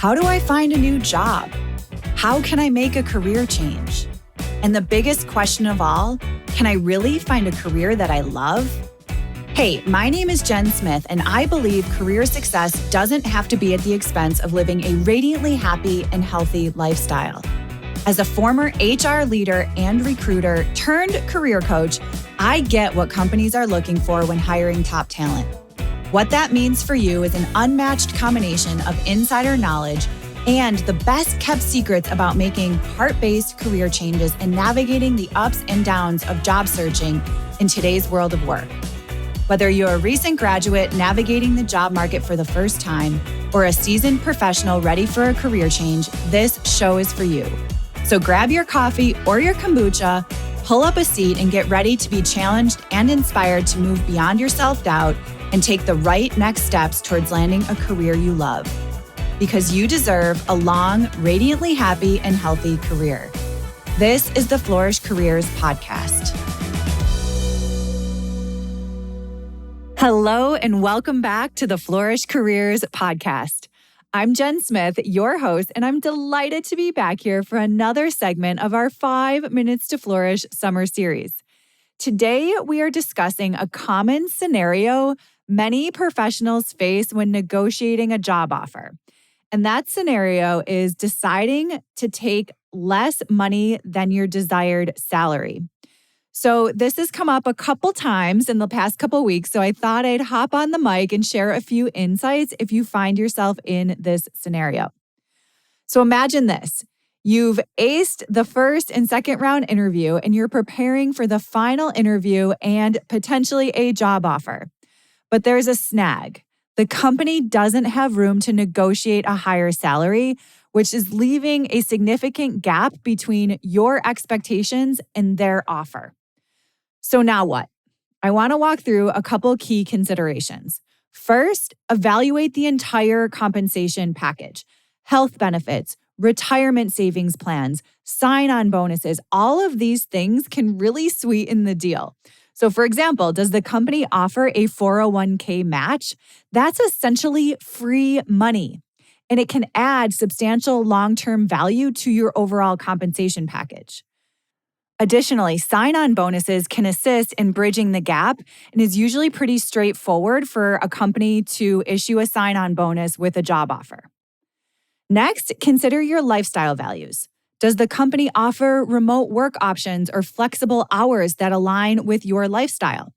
How do I find a new job? How can I make a career change? And the biggest question of all, can I really find a career that I love? Hey, my name is Jen Smith, and I believe career success doesn't have to be at the expense of living a radiantly happy and healthy lifestyle. As a former HR leader and recruiter turned career coach, I get what companies are looking for when hiring top talent. What that means for you is an unmatched combination of insider knowledge and the best kept secrets about making heart-based career changes and navigating the ups and downs of job searching in today's world of work. Whether you're a recent graduate navigating the job market for the first time or a seasoned professional ready for a career change, this show is for you. So grab your coffee or your kombucha, pull up a seat, and get ready to be challenged and inspired to move beyond your self-doubt and take the right next steps towards landing a career you love. Because you deserve a long, radiantly happy and healthy career. This is the Flourish Careers Podcast. Hello, and welcome back to the Flourish Careers Podcast. I'm Jen Smith, your host, and I'm delighted to be back here for another segment of our 5 Minutes to Flourish summer series. Today, we are discussing a common scenario many professionals face when negotiating a job offer. And that scenario is deciding to take less money than your desired salary. So this has come up a couple times in the past couple weeks, so I thought I'd hop on the mic and share a few insights if you find yourself in this scenario. So imagine this. You've aced the first and second round interview, and you're preparing for the final interview and potentially a job offer. But there's a snag. The company doesn't have room to negotiate a higher salary, which is leaving a significant gap between your expectations and their offer. So now what? I want to walk through a couple key considerations. First, evaluate the entire compensation package. Health benefits, retirement savings plans, sign-on bonuses, all of these things can really sweeten the deal. So for example, does the company offer a 401k match? That's essentially free money, and it can add substantial long-term value to your overall compensation package. Additionally, sign-on bonuses can assist in bridging the gap and is usually pretty straightforward for a company to issue a sign-on bonus with a job offer. Next, consider your lifestyle values. Does the company offer remote work options or flexible hours that align with your lifestyle?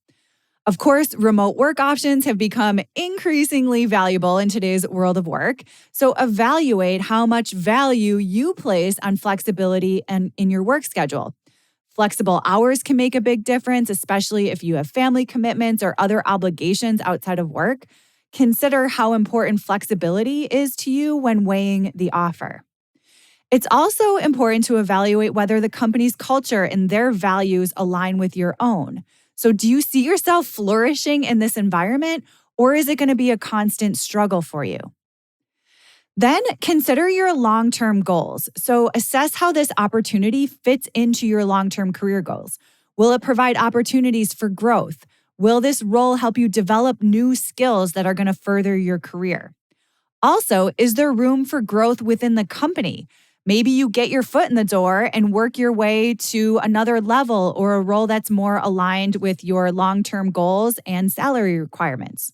Of course, remote work options have become increasingly valuable in today's world of work, so evaluate how much value you place on flexibility and in your work schedule. Flexible hours can make a big difference, especially if you have family commitments or other obligations outside of work. Consider how important flexibility is to you when weighing the offer. It's also important to evaluate whether the company's culture and their values align with your own. So do you see yourself flourishing in this environment, or is it going to be a constant struggle for you? Then consider your long-term goals. So assess how this opportunity fits into your long-term career goals. Will it provide opportunities for growth? Will this role help you develop new skills that are going to further your career? Also, is there room for growth within the company? Maybe you get your foot in the door and work your way to another level or a role that's more aligned with your long-term goals and salary requirements.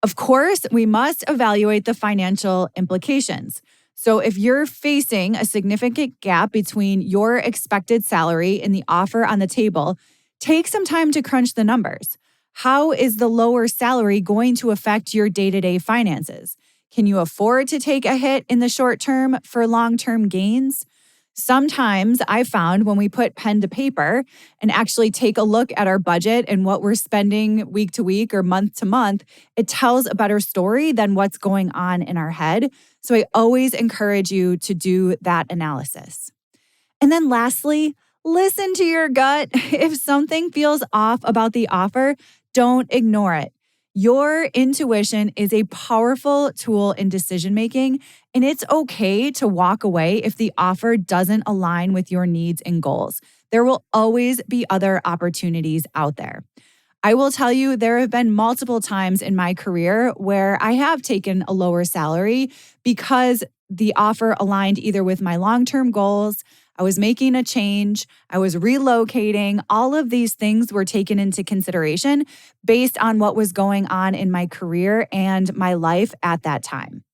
Of course, we must evaluate the financial implications. So if you're facing a significant gap between your expected salary and the offer on the table, take some time to crunch the numbers. How is the lower salary going to affect your day-to-day finances? Can you afford to take a hit in the short term for long-term gains? Sometimes I found when we put pen to paper and actually take a look at our budget and what we're spending week to week or month to month, it tells a better story than what's going on in our head. So I always encourage you to do that analysis. And then lastly, listen to your gut. If something feels off about the offer, don't ignore it. Your intuition is a powerful tool in decision-making, and it's okay to walk away if the offer doesn't align with your needs and goals. There will always be other opportunities out there. I will tell you, there have been multiple times in my career where I have taken a lower salary because the offer aligned either with my long-term goals, I was making a change, I was relocating. All of these things were taken into consideration based on what was going on in my career and my life at that time.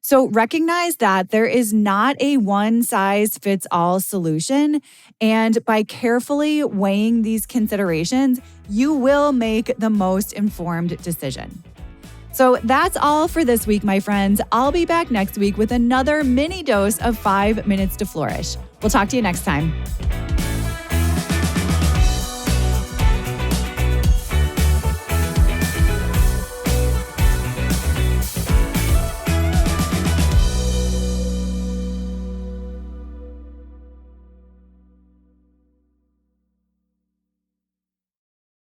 So recognize that there is not a one size fits all solution. And by carefully weighing these considerations, you will make the most informed decision. So that's all for this week, my friends. I'll be back next week with another mini dose of 5 minutes to flourish. We'll talk to you next time.